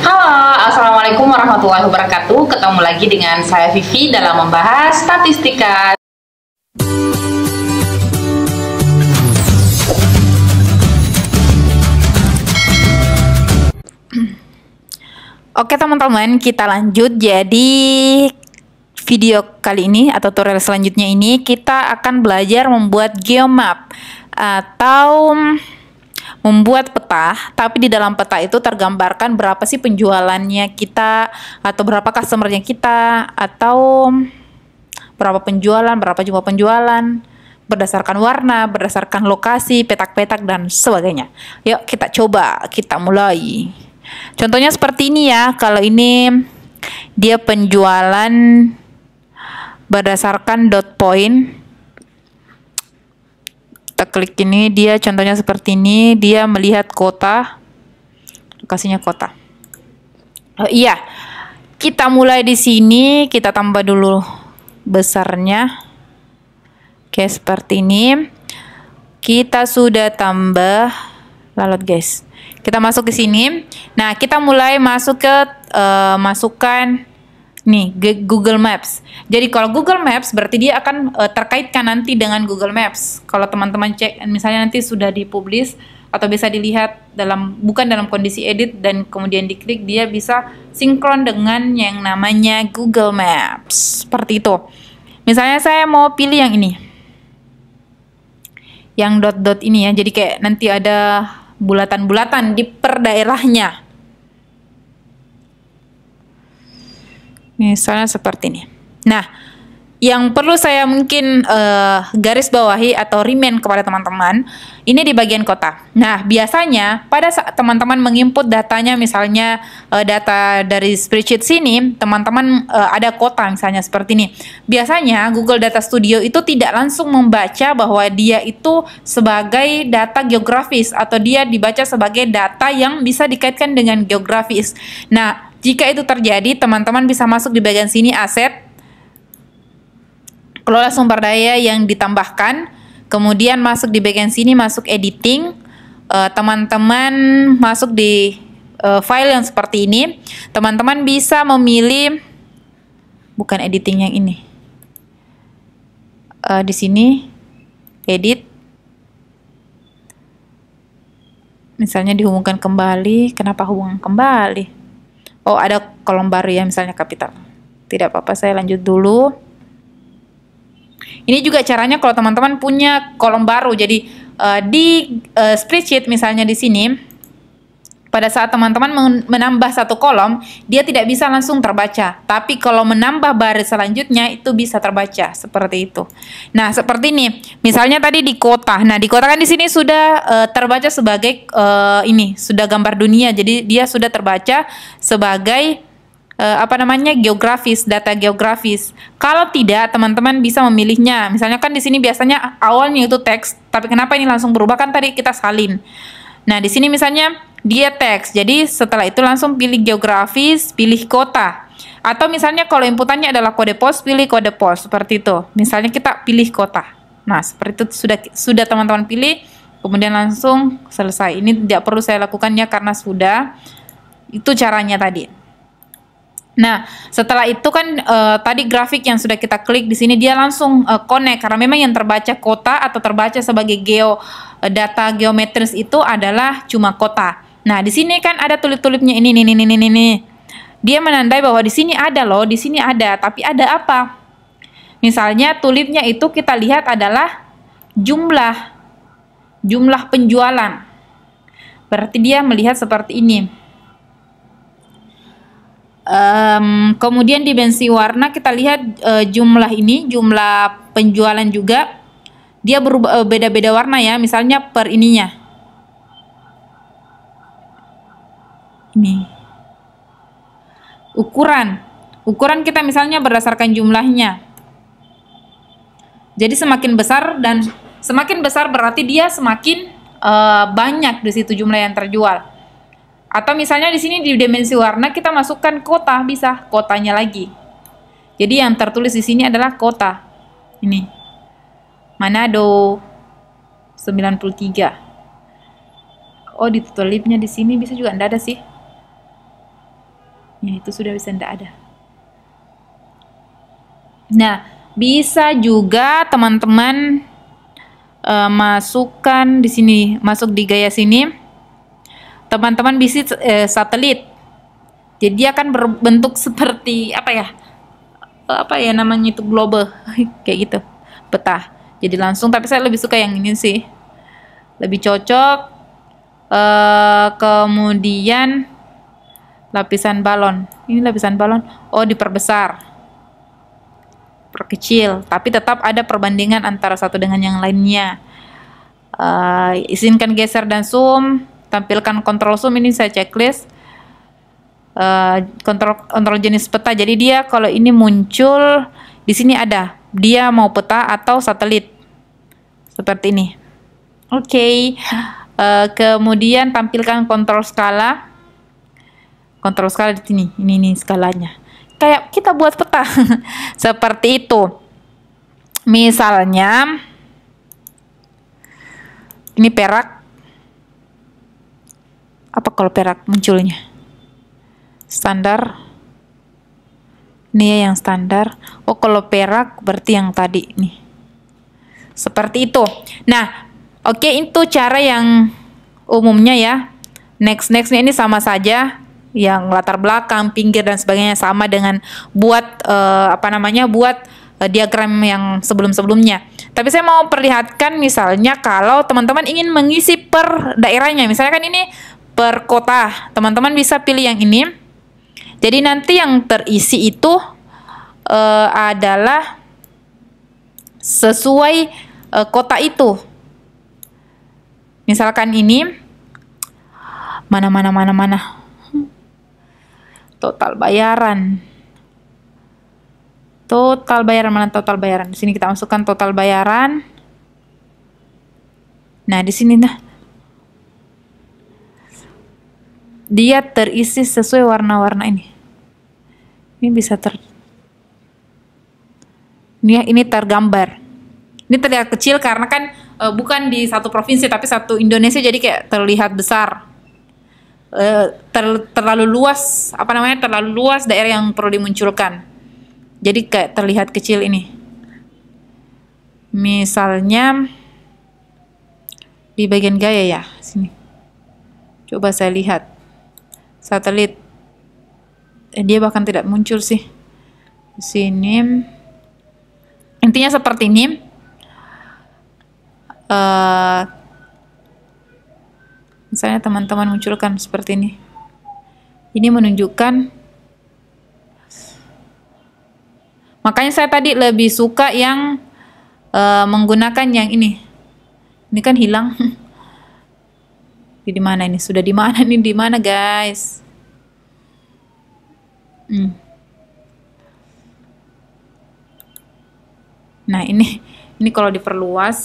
Halo, Assalamualaikum warahmatullahi wabarakatuh. Ketemu lagi dengan saya Vivi dalam membahas statistika. Oke teman-teman, kita lanjut. Jadi video kali ini atau tutorial selanjutnya ini kita akan belajar membuat geomap atau membuat peta, tapi di dalam peta itu tergambarkan berapa sih penjualannya kita, atau berapa customernya kita, atau berapa penjualan, berapa jumlah penjualan, berdasarkan warna, berdasarkan lokasi, petak-petak, dan sebagainya. Yuk kita coba, kita mulai. Contohnya seperti ini ya, kalau ini dia penjualan berdasarkan dot point. Kita klik ini, dia contohnya seperti ini, dia melihat kota, lokasinya kota. Iya, kita mulai di sini, kita tambah dulu besarnya. Oke, seperti ini. Kita sudah tambah, lalu guys, kita masuk ke sini. Nah, kita mulai masuk ke masukkan nih Google Maps. Jadi kalau Google Maps berarti dia akan terkaitkan nanti dengan Google Maps. Kalau teman-teman cek misalnya nanti sudah dipublish atau bisa dilihat bukan dalam kondisi edit dan kemudian diklik, dia bisa sinkron dengan yang namanya Google Maps. Seperti itu. Misalnya saya mau pilih yang ini. Yang dot-dot ini ya. Jadi kayak nanti ada bulatan-bulatan di per daerahnya. Misalnya seperti ini. Nah, yang perlu saya mungkin garis bawahi atau remind kepada teman-teman, ini di bagian kota. Nah, biasanya pada saat teman-teman menginput datanya, misalnya data dari spreadsheet sini, teman-teman ada kota misalnya seperti ini. Biasanya Google Data Studio itu tidak langsung membaca bahwa dia itu sebagai data geografis atau dia dibaca sebagai data yang bisa dikaitkan dengan geografis. Nah, jika itu terjadi, teman-teman bisa masuk di bagian sini aset, kelola sumber daya yang ditambahkan, kemudian masuk di bagian sini, masuk editing, teman-teman masuk di file yang seperti ini, teman-teman bisa memilih, bukan editing yang ini, di sini edit, misalnya dihubungkan kembali. Kenapa hubungan kembali? Oh, ada kolom baru ya, misalnya kapital. Tidak apa-apa, saya lanjut dulu. Ini juga caranya kalau teman-teman punya kolom baru. Jadi di spreadsheet misalnya di sini, pada saat teman-teman menambah satu kolom, dia tidak bisa langsung terbaca. Tapi kalau menambah baris selanjutnya itu bisa terbaca seperti itu. Nah, seperti ini. Misalnya tadi di kota. Nah, di kota kan di sini sudah terbaca sebagai ini sudah gambar dunia. Jadi dia sudah terbaca sebagai geografis, data geografis. Kalau tidak, teman-teman bisa memilihnya. Misalnya kan di sini biasanya awalnya itu teks, tapi kenapa ini langsung berubah, kan tadi kita salin. Nah, di sini misalnya dia teks. Jadi setelah itu langsung pilih geografis, pilih kota. Atau misalnya kalau inputannya adalah kode pos, pilih kode pos seperti itu. Misalnya kita pilih kota. Nah, seperti itu sudah teman-teman pilih, kemudian langsung selesai. Ini tidak perlu saya lakukannya karena sudah. Itu caranya tadi. Nah, setelah itu kan tadi grafik yang sudah kita klik di sini dia langsung connect, karena memang yang terbaca kota atau terbaca sebagai data geometris itu adalah cuma kota. Nah, di sini kan ada tulip-tulipnya ini. Dia menandai bahwa di sini ada loh, di sini ada, tapi ada apa? Misalnya tulipnya itu kita lihat adalah jumlah penjualan. Berarti dia melihat seperti ini. Kemudian dimensi warna kita lihat jumlah penjualan juga dia berubah, beda-beda warna ya, misalnya per ininya ini ukuran kita misalnya berdasarkan jumlahnya. Jadi semakin besar berarti dia semakin banyak di situ jumlah yang terjual. Atau misalnya di sini di dimensi warna kita masukkan kota, bisa kotanya lagi. Jadi yang tertulis di sini adalah kota. Ini Manado 93. Oh, di tulipnya di sini bisa juga, enggak ada sih. Ya, itu sudah bisa tidak ada. Nah, bisa juga teman-teman masukkan di sini, masuk di gaya sini, teman-teman bisa satelit. Jadi dia akan berbentuk seperti apa ya namanya itu, globe kayak gitu, peta. Jadi langsung, tapi saya lebih suka yang ini sih, lebih cocok. Kemudian lapisan balon, ini lapisan balon, diperbesar, perkecil, tapi tetap ada perbandingan antara satu dengan yang lainnya. Izinkan geser dan zoom, tampilkan kontrol zoom, ini saya checklist. Kontrol jenis peta, jadi dia kalau ini muncul di sini ada dia mau peta atau satelit seperti ini. Oke. Kemudian tampilkan kontrol skala di sini, ini skalanya kayak kita buat peta seperti itu. Misalnya ini perak, apa kalau perak munculnya standar, ini ya yang standar. Kalau perak berarti yang tadi nih, seperti itu. Nah, oke, itu cara yang umumnya ya. Next ini sama saja, yang latar belakang, pinggir dan sebagainya sama dengan buat buat diagram yang sebelum-sebelumnya. Tapi saya mau perlihatkan misalnya kalau teman-teman ingin mengisi per daerahnya, misalnya kan ini per kota, teman-teman bisa pilih yang ini. Jadi nanti yang terisi itu adalah sesuai kota itu. Misalkan ini mana total bayaran, mana total bayaran. Di sini kita masukkan total bayaran. Nah, di sini dia terisi sesuai warna-warna ini. Ini bisa ini tergambar. Ini terlihat kecil karena kan bukan di satu provinsi tapi satu Indonesia, jadi kayak terlihat besar. Terlalu luas, terlalu luas daerah yang perlu dimunculkan. Jadi kayak terlihat kecil ini. Misalnya di bagian gaya ya, sini. Coba saya lihat. Satelit. Dia bahkan tidak muncul sih. Di sini. Intinya seperti ini. Misalnya teman-teman munculkan seperti ini. Ini menunjukkan, makanya saya tadi lebih suka yang menggunakan yang ini. Ini kan hilang. Di mana ini? Sudah di mana nih? Di mana, guys? Nah, ini kalau diperluas,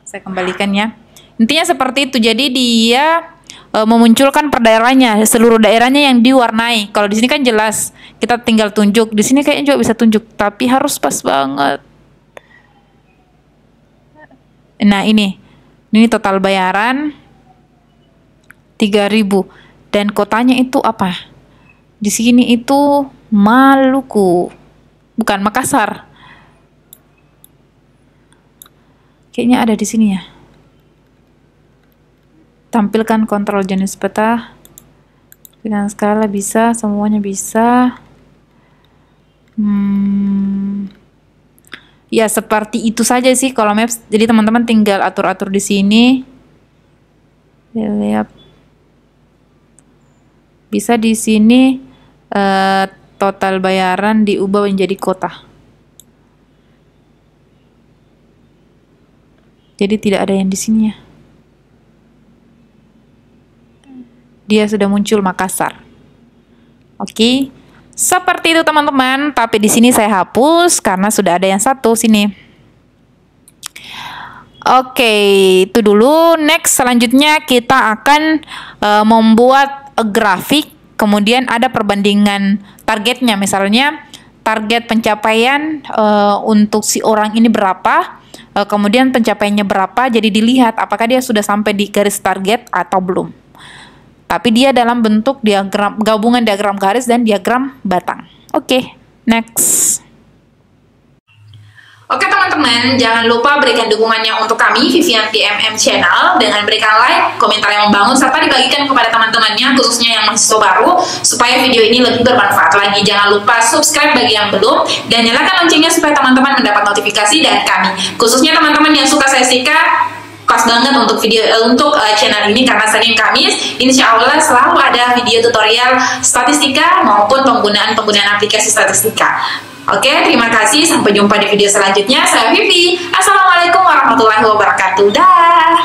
saya kembalikan ya. Intinya seperti itu. Jadi dia memunculkan per daerahnya, seluruh daerahnya yang diwarnai. Kalau di sini kan jelas, kita tinggal tunjuk. Di sini kayaknya juga bisa tunjuk, tapi harus pas banget. Nah, ini total bayaran 3.000 dan kotanya itu apa? Di sini itu Maluku, bukan Makassar. Kayaknya ada di sini ya. Tampilkan kontrol jenis peta dengan skala, bisa, semuanya bisa. Ya seperti itu saja sih kalau Maps. Jadi teman-teman tinggal atur-atur di sini. Lihat. Bisa di sini total bayaran diubah menjadi kota. Jadi tidak ada yang di sini ya. Dia sudah muncul Makassar. Oke. Seperti itu teman-teman, tapi di sini saya hapus karena sudah ada yang satu sini. Oke, itu dulu. Next, selanjutnya kita akan membuat grafik, kemudian ada perbandingan targetnya. Misalnya target pencapaian untuk si orang ini berapa, kemudian pencapaiannya berapa, jadi dilihat apakah dia sudah sampai di garis target atau belum. tapi dia dalam bentuk diagram gabungan diagram garis dan diagram batang. Oke, next. Oke teman-teman, jangan lupa berikan dukungannya untuk kami Vivian PMM Channel dengan berikan like, komentar yang membangun, serta dibagikan kepada teman-temannya, khususnya yang mahasiswa baru, supaya video ini lebih bermanfaat lagi. Jangan lupa subscribe bagi yang belum, dan nyalakan loncengnya supaya teman-teman mendapat notifikasi dari kami. Khususnya teman-teman yang suka statistika, pas banget untuk channel ini, karena Senin Kamis insya Allah selalu ada video tutorial statistika maupun penggunaan aplikasi statistika. Oke, terima kasih. Sampai jumpa di video selanjutnya. Saya Vivi. Assalamualaikum warahmatullahi wabarakatuh. Dah.